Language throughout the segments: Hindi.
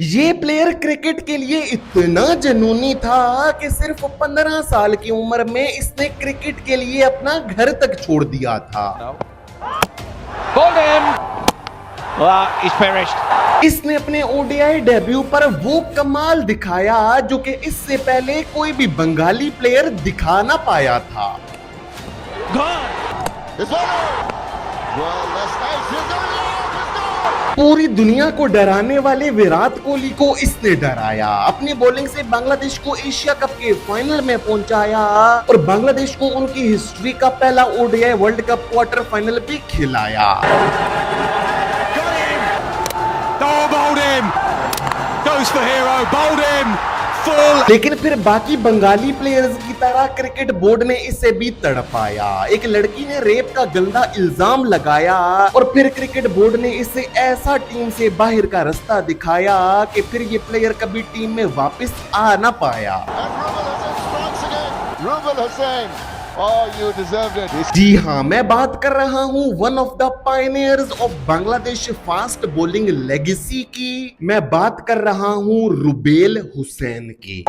ये प्लेयर क्रिकेट के लिए इतना जुनूनी था कि सिर्फ 15 साल की उम्र में इसने क्रिकेट के लिए अपना घर तक छोड़ दिया था। इसने अपने ओडीआई डेब्यू पर वो कमाल दिखाया जो कि इससे पहले कोई भी बंगाली प्लेयर दिखा ना पाया था। पूरी दुनिया को डराने वाले विराट कोहली को इसने डराया। अपनी बॉलिंग से बांग्लादेश को एशिया कप के फाइनल में पहुंचाया और बांग्लादेश को उनकी हिस्ट्री का पहला ODI world cup quarter final भी खिलाया। लेकिन फिर बाकी बंगाली प्लेयर्स की तरह क्रिकेट बोर्ड ने इसे भी तड़पाया। एक लड़की ने रेप का गंदा इल्जाम लगाया और फिर क्रिकेट बोर्ड ने इसे ऐसा टीम से बाहर का रास्ता दिखाया कि फिर ये प्लेयर कभी टीम में वापस आ ना पाया। जी हाँ, मैं बात कर रहा हूँ one of the pioneers of Bangladesh fast bowling legacy की। मैं बात कर रहा हूँ रुबेल हुसैन की।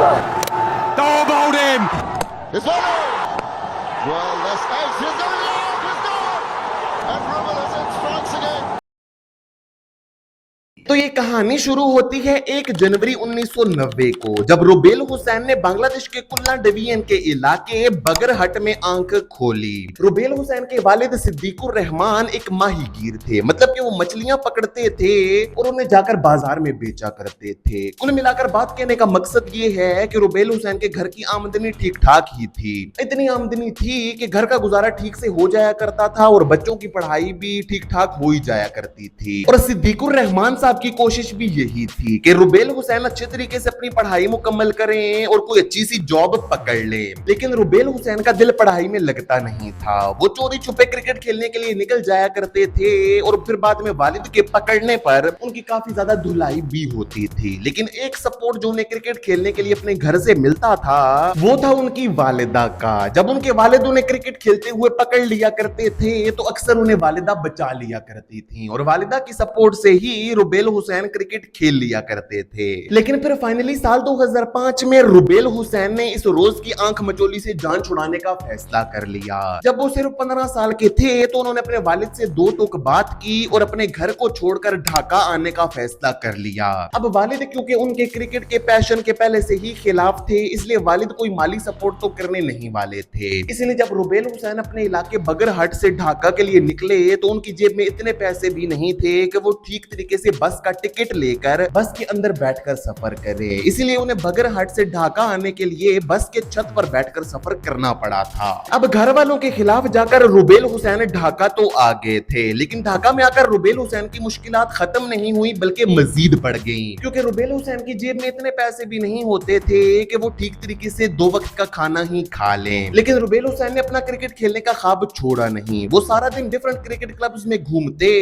तो ये कहानी शुरू होती है 1 जनवरी 1990 को, जब रुबेल हुसैन ने बांग्लादेश के कुल्ला डिवीजन के इलाके बगरहट में आंख खोली। रुबेल हुसैन के वालिद सिद्दीकुर रहमान एक माहीगीर थे, मतलब कि वो मछलियां पकड़ते थे और उन्हें जाकर बाजार में बेचा करते थे। कुल मिलाकर बात कहने का मकसद ये है कि रुबेल हुसैन के घर की आमदनी ठीक ठाक ही थी। इतनी आमदनी थी कि घर का गुजारा ठीक से हो जाया करता था और बच्चों की पढ़ाई भी ठीक ठाक हो ही जाया करती थी। और सिद्दीकुर रहमान साहब की कोशिश भी यही थी कि रुबेल हुसैन अच्छे तरीके से अपनी पढ़ाई मुकम्मल करें और कोई अच्छी सी जॉब पकड़ ले। लेकिन रुबेल हुसैन का दिल पढ़ाई में लगता नहीं था। वो चोरी छुपे क्रिकेट खेलने के लिए निकल जाया करते थे और फिर बाद में वालिद के पकड़ने पर उनकी काफी ज्यादा धुलाई भी होती थी। लेकिन एक सपोर्ट जो उन्हें क्रिकेट खेलने के लिए अपने घर से मिलता था वो था उनकी वालिदा का। जब उनके वालिद उन्हें क्रिकेट खेलते हुए पकड़ लिया करते थे तो अक्सर उन्हें वालिदा बचा लिया करती थी और वालिदा की सपोर्ट से ही रुबेल हुसैन क्रिकेट खेल लिया करते थे। लेकिन फिर फाइनली साल 2005 में रुबेल हुसैन ने इस रोज की आंख मचोली से जान छुड़ाने का फैसला कर लिया। जब वो सिर्फ 15 साल के थे तो उन्होंने अपने वालिद से 2 टूक बात की और अपने घर को छोड़कर ढाका आने का फैसला कर लिया। अब वालिद क्योंकि उनके क्रिकेट के पैशन के पहले से ही खिलाफ थे, इसलिए वालिद कोई माली सपोर्ट तो करने नहीं वाले थे। इसलिए जब रुबेल हुसैन अपने इलाके बगरहट से ढाका के लिए निकले तो उनकी जेब में इतने पैसे भी नहीं थे कि वो ठीक तरीके से बस का टिकट लेकर बस के अंदर बैठकर सफर करे। इसीलिए उन्हें बगरहट से ढाका आने के लिए बस के छत पर बैठकर सफर करना पड़ा था। अब घर वालों के खिलाफ जाकर रुबेल हुसैन ढाका तो आ गए थे, लेकिन ढाका में आकर रुबेल हुसैन की मुश्किलात खत्म नहीं हुई बल्कि मजीद बढ़ गईं, क्योंकि रुबेल हुसैन की जेब में इतने पैसे भी नहीं होते थे कि वो ठीक तरीके से 2 वक्त का खाना ही खा लें। लेकिन रुबेल हुसैन ने अपना क्रिकेट खेलने का ख्वाब छोड़ा नहीं। वो सारा दिन डिफरेंट क्रिकेट क्लब्स में घूमते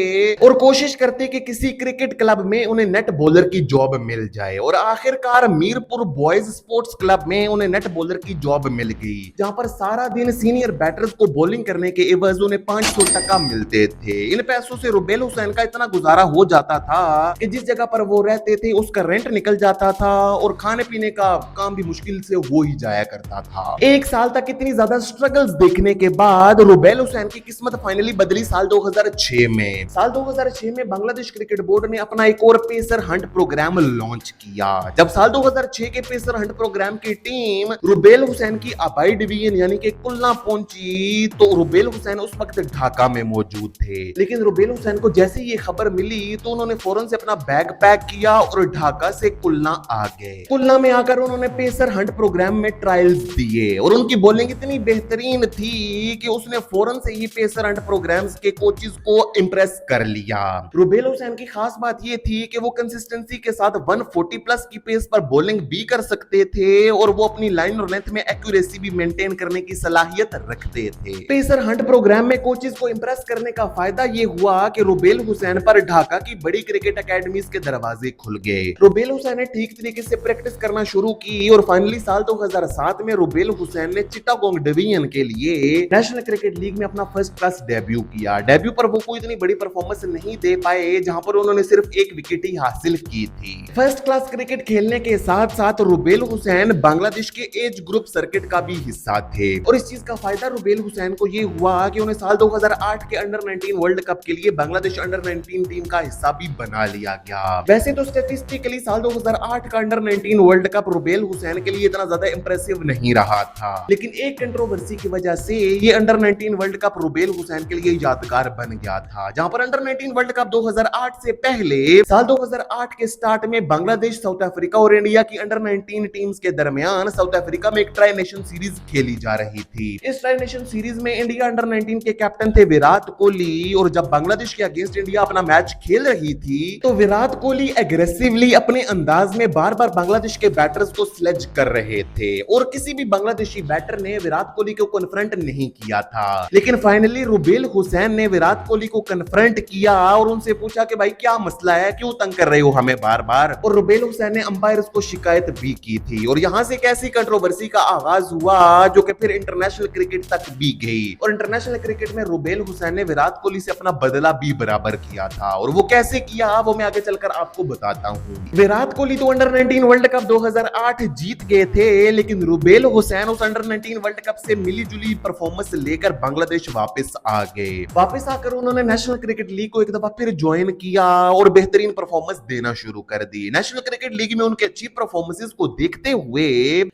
और कोशिश करते कि किसी क्रिकेट क्लब में उन्हें नेट बॉलर की जॉब मिल जाए और आखिरकार मीरपुर बॉयज स्पोर्ट्स क्लब में उन्हें नेट बॉलर की जॉब मिल गई, जहां पर सारा दिन सीनियर बैटर्स को बॉलिंग करने के एवज उन्हें 500 टका मिलते थे। इन पैसों से रुबेल हुसैन का इतना गुजारा हो जाता था कि जिस जगह पर वो रहते थे उसका रेंट निकल जाता था और खाने पीने का काम भी मुश्किल से हो ही जाया करता था। 1 साल तक इतनी ज्यादा स्ट्रगल्स देखने के बाद रुबेल हुसैन की किस्मत फाइनली बदली साल 2006 में। साल 2006 में बांग्लादेश क्रिकेट बोर्ड ने अपना एक और पेसर हंट प्रोग्राम लॉन्च किया। जब साल 2006 के पेसर हंट प्रोग्राम की टीम रुबेल हुसैन की आबाई डिवीजन यानी कि कुल्ला पहुंची तो रुबेल हुसैन उस वक्त ढाका में मौजूद थे। लेकिन रुबेल हुसैन को जैसे ये खबर मिली तो उन्होंने फौरन से अपना बैग पैक किया और ढाका से कुल्ला आ गए। कुल्ला में आकर उन्होंने पेसर हंट प्रोग्राम में ट्रायल्स दिए और उनकी बॉलिंग इतनी बेहतरीन थी कि उसने फौरन से ही पेसर हंट प्रोग्राम्स के कोचेस को इंप्रेस कर लिया। रुबेल हुसैन की खास बात ये थी कि वो कंसिस्टेंसी के साथ 140 प्लस की पेस पर बॉलिंग भी कर सकते थे और वो अपनी लाइन और लेंथ में एक्यूरेसी भी मेंटेन करने की सलाहियत रखते थे। पेसर हंट प्रोग्राम में कोचेस को इंप्रेस करने का फायदा ये हुआ कि रुबेल हुसैन पर ढाका की बड़ी क्रिकेट अकेडमीज के दरवाजे खुल गए। रुबेल हुसैन ने ठीक तरीके से प्रैक्टिस करना शुरू की और फाइनली साल 2007 में रुबेल हुसैन ने चिटागोंग डिवीजन के लिए नेशनल क्रिकेट लीग में अपना फर्स्ट क्लास डेब्यू किया। डेब्यू पर वो कोई इतनी बड़ी परफॉर्मेंस नहीं दे पाए, जहां पर उन्होंने सिर्फ सिर्फ 1 विकेट ही हासिल की थी। फर्स्ट क्लास क्रिकेट खेलने के साथ साथ रुबेल हुसैन बांग्लादेश के एज ग्रुप सर्किट का भी हिस्सा थे और इस चीज का फायदा रुबेल हुसैन को ये हुआ कि उन्हें साल 2008 के अंडर 19 वर्ल्ड कप के लिए बांग्लादेश अंडर 19 टीम का हिस्सा भी बना लिया गया। वैसे तो स्टैटिस्टिकली साल 2008 का under 19 world cup Rubel Hussain के लिए इतना ज्यादा इंप्रेसिव नहीं रहा था, लेकिन एक कंट्रोवर्सी की वजह से ये under 19 world cup Rubel Hussain के लिए यादगार बन गया था, जहां पर अंडर 19 वर्ल्ड कप 2008 से पहले साल 2008 के स्टार्ट में बांग्लादेश, साउथ अफ्रीका और इंडिया की अंडर 19 टीम्स के दरमियान साउथ अफ्रीका में एक ट्राई नेशन सीरीज खेली जा रही थी। इस ट्राई नेशन सीरीज में इंडिया अंडर 19 के कैप्टन थे विराट कोहली और जब बांग्लादेश के अगेंस्ट इंडिया अपना मैच खेल रही थी तो विराट कोहली एग्रेसिवली अपने अंदाज में बार बार बांग्लादेश के बैटर्स को स्लेज कर रहे थे और किसी भी बांग्लादेशी बैटर ने विराट कोहली को कन्फ्रंट नहीं किया था। लेकिन फाइनली रुबेल हुसैन ने विराट कोहली को कन्फ्रंट किया और उनसे पूछा कि भाई क्या मसला है, क्यों तंग कर रहे हो हमें बार बार। और रुबेल हुसैन ने अंपायर्स को शिकायत भी की थी और यहां से एक ऐसी कंट्रोवर्सी का आगाज हुआ जो कि फिर इंटरनेशनल क्रिकेट तक भी गई और इंटरनेशनल क्रिकेट में रुबेल हुसैन ने विराट कोहली से अपना बदला भी बराबर किया था और वो कैसे किया वो मैं आगे चलकर आपको बताता हूँ। विराट कोहली तो अंडर 19 वर्ल्ड कप 2008 जीत गए थे, लेकिन रुबेल हुसैन उस अंडर 19 वर्ल्ड कप से मिली जुली परफॉर्मेंस लेकर बांग्लादेश वापस आ गए। वापस आकर उन्होंने नेशनल क्रिकेट लीग को एक दफा फिर ज्वाइन किया और बेहतरीन परफॉर्मेंस देना शुरू कर दी। नेशनल क्रिकेट लीग में उनके अच्छी परफॉर्मेंसेस को देखते हुए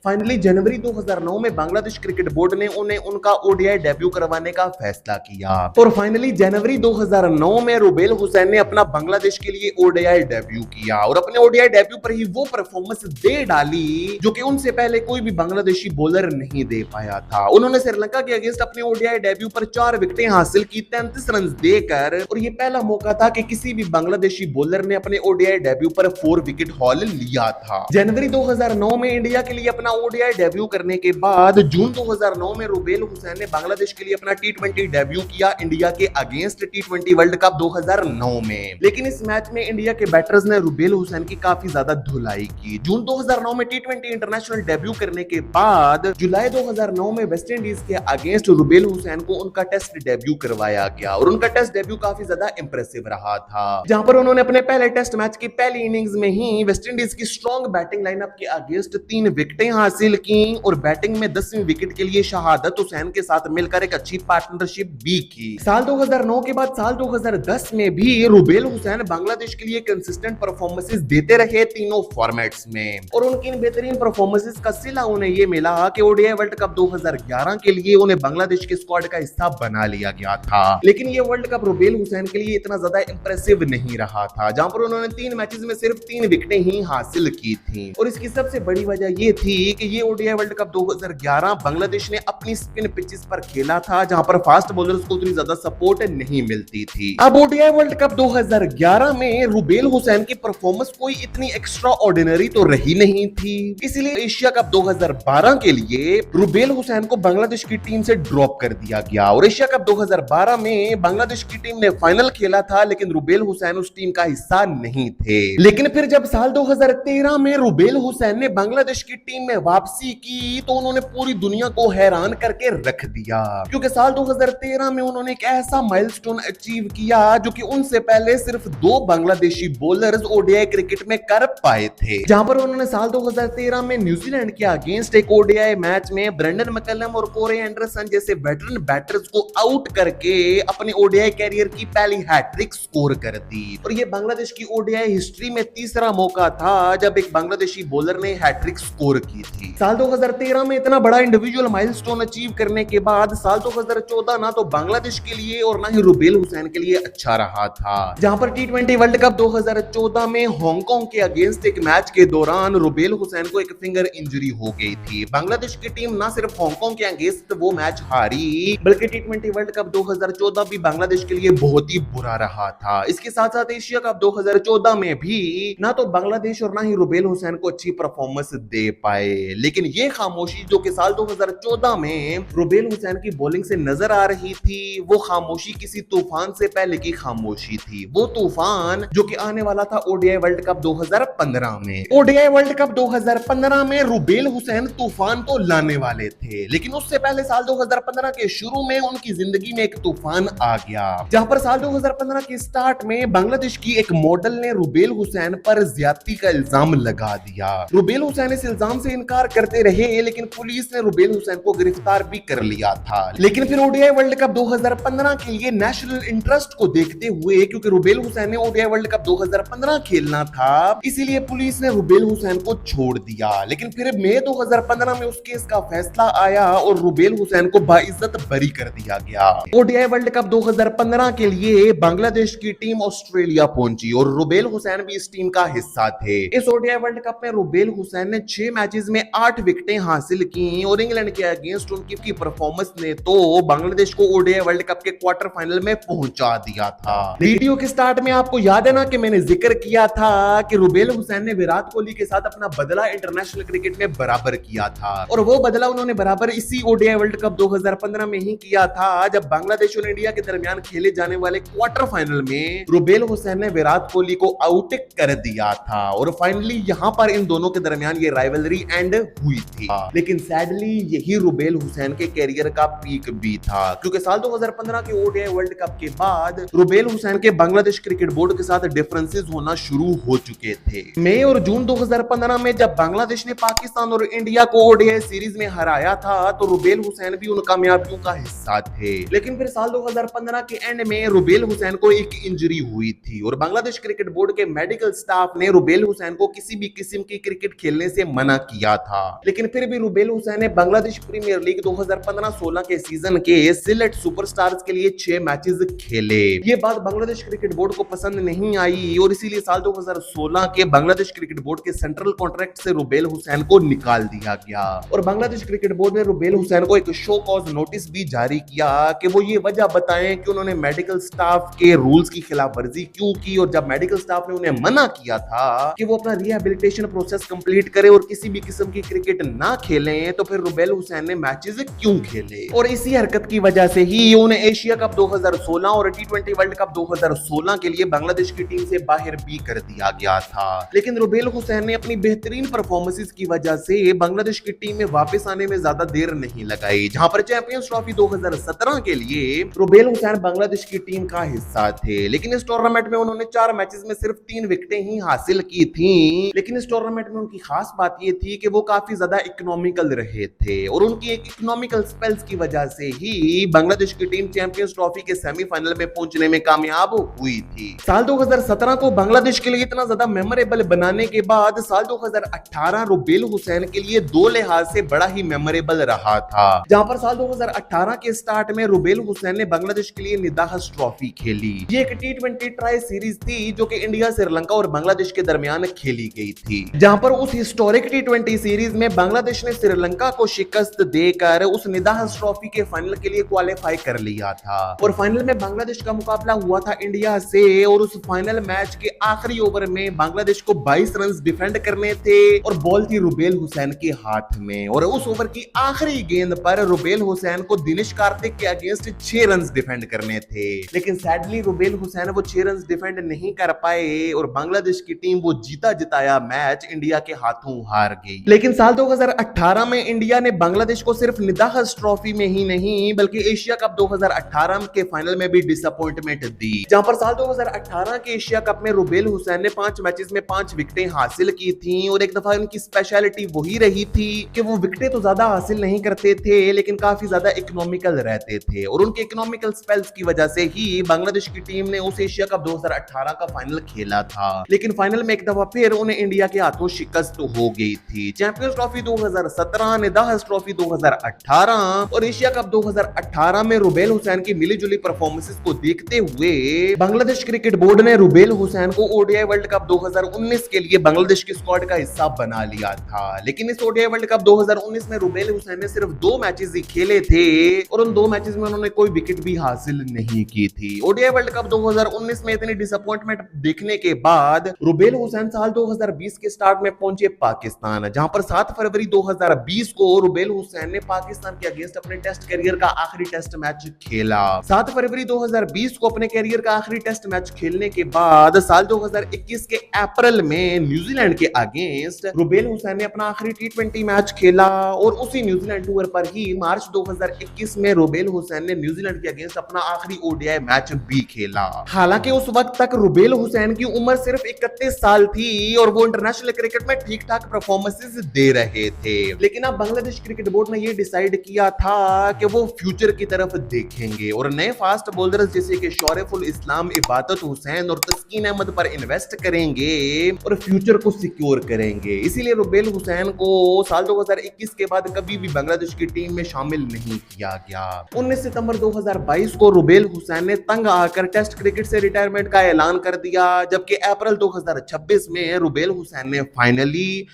फाइनली जनवरी 2009 में बांग्लादेश क्रिकेट बोर्ड ने उन्हें उनका ओडीआई डेब्यू करवाने का फैसला किया और फाइनली जनवरी 2009 में रुबेल हुसैन ने अपना बांग्लादेश के लिए ओडीआई डेब्यू किया और अपने ओडीआई डेब्यू पर ही वो परफॉर्मेंस दे डाली जो कि उनसे पहले कोई भी बांग्लादेशी बॉलर नहीं दे पाया था। उन्होंने श्रीलंका के अगेंस्ट अपने ओडीआई डेब्यू पर 4 विकेटें हासिल की 33 रन देकर और ये पहला मौका था कि किसी भी बांग्लादेशी बॉलर ने अपने ओडीआई डेब्यू पर 4 विकेट हॉल लिया था। जनवरी 2009 में इंडिया के लिए अपना ओडीआई डेब्यू करने के बाद जून 2009 में रुबेल हुसैन ने बांग्लादेश के लिए अपना टी20 डेब्यू किया इंडिया के अगेंस्ट टी20 वर्ल्ड कप 2009 में। लेकिन इस मैच में इंडिया के बैटर्स ने रुबेल हुसैन की काफी ज्यादा धुलाई की। जून 2009 में टी20 इंटरनेशनल डेब्यू करने के बाद जुलाई 2009 में वेस्ट इंडीज के अगेंस्ट रुबेल हुसैन को उनका टेस्ट डेब्यू करवाया गया और उनका टेस्ट डेब्यू काफी ज्यादा इंप्रेसिव रहा था, जहां पर उन्होंने अपने पहले टेस्ट मैच की पहली इनिंग्स में ही वेस्ट इंडीज की स्ट्रॉन्ग बैटिंग लाइनअप के अगेंस्ट 3 विकेटें हासिल की और बैटिंग में 10वीं विकेट के लिए शहादत हुसैन के साथ मिलकर एक अच्छी पार्टनरशिप भी की। साल 2009 के बाद साल 2010 में भी रुबेल हुसैन बांग्लादेश के लिए कंसिस्टेंट परफॉर्मेंसेस देते रहे तीनों फॉर्मेट्स में और उनकी इन बेहतरीन परफॉर्मेंसेस का सिला उन्हें ये मिला कि ओडीआई वर्ल्ड कप 2011 के लिए उन्हें बांग्लादेश के स्क्वाड का हिस्सा बना लिया गया था। लेकिन ये वर्ल्ड कप रुबेल हुसैन के लिए इतना ज्यादा इंप्रेसिव नहीं रहा था, जहां पर उन्होंने 3 मैचेस में सिर्फ 3 विकेटें ही हासिल की थी और इसकी सबसे बड़ी वजह ये थी कि ये ओडीआई वर्ल्ड कप 2011 बांग्लादेश ने अपनी स्पिन पिचेस पर खेला था, जहां पर फास्ट बॉलर्स को उतनी ज्यादा सपोर्ट नहीं मिलती थी। अब ओडीआई वर्ल्ड कप 2011 में रुबेल हुसैन की परफॉर्मेंस कोई इतनी एक्स्ट्रा ऑर्डिनरी तो रही नहीं थी, इसलिए एशिया कप 2012 के लिए रुबेल हुसैन को बांग्लादेश की टीम से ड्रॉप कर दिया गया और एशिया कप 2012 में बांग्लादेश की टीम ने फाइनल खेला था, लेकिन रुबेल हुसैन उस टीम का हिस्सा नहीं थे। लेकिन फिर जब साल 2013 में रुबेल हुसैन ने बांग्लादेश की टीम में वापसी की तो उन्होंने पूरी दुनिया को हैरान करके रख दिया, क्योंकि साल 2013 में उन्होंने एक ऐसा माइलस्टोन अचीव किया जो कि उनसे पहले सिर्फ 2 बांग्लादेशी बॉलर्स ओडीआई क्रिकेट में कर पाए थे, जहां पर उन्होंने साल 2013 में न्यूजीलैंड के अगेंस्ट एक ओडीआई मैच में ब्रेंडन मैकलम और कोरे एंडरसन जैसे वेटरन बैटर्स को आउट करके अपने ओडीआई कैरियर की पहली हैट्रिक स्कोर कर दी और ये बांग्लादेश की ओडीआई हिस्ट्री में तीसरा मौका था जब एक बांग्लादेशी बॉलर ने हैट्रिक स्कोर की थी। साल 2013 में इतना बड़ा इंडिविजुअल माइलस्टोन अचीव करने के बाद साल 2014 ना तो बांग्लादेश के लिए और ना ही रुबेल हुसैन के लिए अच्छा रहा था, जहां पर टी20 वर्ल्ड कप 2014 में हांगकांग के अगेंस्ट एक मैच के दौरान रुबेल हुसैन को एक फिंगर इंजरी हो गई थी। बांग्लादेश की टीम ना सिर्फ हांगकांग के अगेंस्ट वो मैच हारी, बल्कि टी20 वर्ल्ड कप 2014 भी बांग्लादेश के लिए बहुत ही बुरा रहा था। इसके साथ साथ एशिया कप 2014 में भी ना तो बांग्लादेश और ना ही रुबेल हुसैन को अच्छी परफॉर्मेंस दे पाए, लेकिन ये खामोशी जो कि साल 2014 में रुबेल हुसैन की बॉलिंग से नजर आ रही थी, वो खामोशी किसी तूफान से पहले की खामोशी थी। वो तूफान जो कि आने वाला था ओडीआई वर्ल्ड कप 2015 में। ओडीआई वर्ल्ड कप 2015 में रुबेल हुसैन तूफान तो लाने वाले थे, लेकिन उससे पहले साल 2015 के शुरू में उनकी जिंदगी में एक तूफान आ गया, जहां पर साल 2015 के स्टार्ट में बांग्लादेश की एक मॉडल ने रुबेल हुसैन पर ज्यादती का इल्जाम लगा दिया। रुबेल हुसैन इस इल्जाम से इनकार करते रहे, लेकिन पुलिस ने रुबेल हुसैन को गिरफ्तार भी कर लिया था। लेकिन फिर ओडीआई वर्ल्ड कप 2015 के लिए नेशनल इंटरेस्ट को देखते हुए, क्योंकि रुबेल हुसैन ने ओडीआई वर्ल्ड कप 2015 खेलना था, इसीलिए पुलिस ने रुबेल हुसैन को छोड़ दिया। लेकिन फिर मई 2015 में उस केस का फैसला आया और रुबेल हुसैन को बाइज्जत बरी कर दिया गया। ओडीआई वर्ल्ड कप 2015 के लिए बांग्लादेश की टीम ऑस्ट्रेलिया पहुंची और रुबेल हुसैन भी इस टीम का हिस्सा थे। इस ओडीआई वर्ल्ड कप में रुबेल हुसैन ने 6 मैचेस में 8 विकेटें हासिल की और इंग्लैंड के अगेंस्ट उनकी परफॉर्मेंस ने तो बांग्लादेश को ओडीआई वर्ल्ड कप के क्वार्टर फाइनल में पहुंचा दिया था। वीडियो के स्टार्ट में आपको याद है ना कि मैंने जिक्र किया था कि रुबेल हुसैन ने विराट कोहली के साथ अपना बदला इंटरनेशनल क्रिकेट में बराबर किया था, और वो बदला उन्होंने बराबर इसी ओडीआई वर्ल्ड कप 2015 में ही किया था, जब बांग्लादेश और इंडिया के दरमियान खेले जाने वाले क्वार्टर फाइनल में रुबेल हुसैन ने विराट कोहली को आउट कर दिया था और फाइनली यहां पर इन दोनों के दरमियान ये राइवलरी एंड हुई थी। लेकिन सैडली यही रुबेल हुसैन के कैरियर का पीक भी था, क्योंकि साल 2015 के ओडीआई वर्ल्ड कप के बाद रुबेल हुसैन के बांग्लादेश क्रिकेट बोर्ड के साथ डिफरेंसेस होना शुरू हो चुके थे। मई और जून 2015 में जब बांग्लादेश ने पाकिस्तान और इंडिया को ओडीआई सीरीज में हराया था, तो रुबेल हुसैन भी उन कामयाबियों का हिस्सा थे। लेकिन फिर साल 2015 के एंड में रुबेल हुसैन को एक इंजरी हुई थी और बांग्लादेश क्रिकेट बोर्ड के मेडिकल स्टाफ ने रुबेल हुसैन को किसी भी किस्म की क्रिकेट खेलने से मना किया था। लेकिन फिर भी रुबेल हुसैन ने बांग्लादेश प्रीमियर लीग 2015-16 के सीजन के सिलेट सुपरस्टार्स के लिए 6 मैचेस खेले। ये बात बांग्लादेश क्रिकेट बोर्ड को पसंद नहीं आई और इसीलिए साल 2016 के बांग्लादेश क्रिकेट बोर्ड के सेंट्रल कॉन्ट्रैक्ट से रुबेल हुसैन को निकाल दिया गया और बांग्लादेश क्रिकेट बोर्ड ने रुबेल हुसैन को एक शो कॉज नोटिस भी जारी किया कि वो ये वजह बताएं कि उन्होंने मेडिकल स्टाफ के रूल्स की खिलाफवर्जी क्यों की, और जब मेडिकल स्टाफ ने उन्हें मना किया था कि वो अपना रिहैबिलिटेशन प्रोसेस कंप्लीट करे और किसी भी किस्म की क्रिकेट ना खेलें, तो फिर रुबेल हुसैन ने मैचेस क्यों खेले। और इसी हरकत की वजह से ही उन्हें एशिया कप 2016 और टी20 वर्ल्ड कप 2016 के लिए बांग्लादेश की टीम से बाहर भी कर दिया गया था। लेकिन रुबेल हुसैन ने अपनी बेहतरीन परफॉर्मेंसेस की वजह से बांग्लादेश की टीम में वापस आने में ज्यादा देर नहीं लगाई, जहां पर चैंपियंस ट्रॉफी 2017 के लिए रुबेल हुसैन बांग्लादेश की टीम का हिस्सा थे। लेकिन इस टूर्नामेंट में उन्होंने 4 मैचेस में सिर्फ 3 विकेटें ही हासिल की थी। लेकिन इस टूर्नामेंट में उनकी खास बात ये थी कि वो काफी ज्यादा इकोनॉमिकल रहे थे और उनकी एक इकोनॉमिकल स्पेल्स की वजह से ही बांग्लादेश की टीम चैंपियंस ट्रॉफी के सेमीफाइनल में पहुंचने में कामयाब हुई थी। साल 2017 को बांग्लादेश के लिए इतना ज्यादा मेमोरेबल बनाने के बाद साल 2018 रुबेल हुसैन के लिए 2 लिहाज से बड़ा ही मेमोरेबल रहा था, जहां पर साल 2018 के स्टार्ट में रुबेल हुसैन ने बांग्लादेश के लिए निदाहस ट्रॉफी खेली। ये एक टी20 ट्राई सीरीज थी जो कि इंडिया, श्रीलंका और बांग्लादेश के दरमियान खेली गई थी, जहां पर उस हिस्टोरिक टी20 सीरीज में बांग्लादेश ने श्रीलंका को शिकस्त देकर उस निदाहस ट्रॉफी के फाइनल के लिए क्वालिफाई कर लिया था। और फाइनल में बांग्लादेश का मुकाबला हुआ था इंडिया से और उस फाइनल मैच के आखिरी ओवर में बांग्लादेश को 22 रन डिफेंड करने थे और बॉल थी रुबेल हुसैन के हाथ में, और उस ओवर की आखिरी गेंद पर रुबेल हुसैन को दिनेश कार्तिक के अगेंस्ट 6 रन डिफेंड करने थे। लेकिन सैडली रुबेल हुसैन वो 6 रन डिफेंड नहीं कर पाए और बांग्लादेश की टीम वो जीता जिताया मैच इंडिया के हाथों हार गई। लेकिन साल 2018 में इंडिया ने बांग्लादेश को सिर्फ निदाहस ट्रॉफी में ही नहीं बल्कि एशिया कप 2018 के फाइनल में भी डिसअपॉइंटमेंट दी, जहां पर साल 2018 के एशिया कप में रुबेल हुसैन ने 5 मैचेस में 5 विकेटें हासिल की थी और एक दफा उनकी स्पेशलिटी वही रही थी कि वो विकेटें तो ज्यादा हासिल नहीं करते थे लेकिन काफी ज्यादा इकोनॉमिकल रहते थे, और उनके इकोनॉमिकल स्पेल्स की वजह से ही बांग्लादेश की टीम ने उस एशिया कप 2018 का फाइनल खेला था। लेकिन फाइनल में एक दफा फिर उन्हें इंडिया के हाथों शिकस्त हो गई थी। चैंपियंस ट्रॉफी 2017, निदाहस ट्रॉफी 2018 और एशिया कप 2018 में रुबेल हुसैन की मिलीजुली परफॉर्मेंसेस को देखते हुए बांग्लादेश क्रिकेट बोर्ड ने रुबेल हुसैन को ओडीआई वर्ल्ड कप 2019 के लिए बांग्लादेश की स्क्वाड का हिस्सा बना लिया था। लेकिन इस ओडीआई वर्ल्ड कप 2019 में रुबेल हुसैन ने सिर्फ 2 मैचेस ही खेले थे और उन 2 मैचेस में उन्होंने कोई विकेट भी हासिल नहीं की थी। ओडीआई वर्ल्ड कप 2019 में इतनी डिसअपॉइंटमेंट देखने के बाद रुबेल हुसैन साल 2020 के स्टार्ट में पहुंचे पाकिस्तान, जहां पर 7 फरवरी 2020 को रुबेल हुसैन ने पाकिस्तान के अगेंस्ट अपने टेस्ट करियर का आखिरी टेस्ट मैच खेला। 7 फरवरी 2020 को अपने करियर का आखिरी टेस्ट मैच खेलने के बाद साल 2021 के अप्रैल में न्यूजीलैंड के अगेंस्ट रुबेल हुसैन ने अपना आखिरी टी20 मैच खेला और उसी न्यूजीलैंड टूर पर ही मार्च 2021 में रुबेल हुसैन ने न्यूजीलैंड के अगेंस्ट अपना आखिरी ओडीआई मैच भी खेला। हालांकि उस वक्त तक रुबेल हुसैन की उम्र सिर्फ 31 साल थी और वो इंटरनेशनल क्रिकेट में ठीक ठाक परफॉर्मेंसेस दे रहे थे। लेकिन अब बांग्लादेश क्रिकेट बोर्ड ने ये डिसाइड किया था कि वो फ्यूचर की तरफ देखेंगे और नए फास्ट बॉलर्स जैसे कि शौरफुल इस्लाम, इबादत हुसैन और तस्कीन अहमद पर इन्वेस्ट करेंगे और फ्यूचर को सिक्योर करेंगे। इसीलिए रुबेल हुसैन को साल 2021 के बाद कभी भी बांग्लादेश की टीम में शामिल नहीं किया गया। 19 सितंबर 2022 को रुबेल हुसैन ने तंग आकर टेस्ट क्रिकेट से रिटायरमेंट का ऐलान कर दिया, जबकि अप्रैल 2026 में रुबेल हुसैन ने फाइनली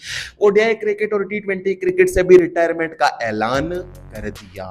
ओडीआई क्रिकेट और टी20 क्रिकेट से भी रिटायरमेंट का ऐलान कर दिया।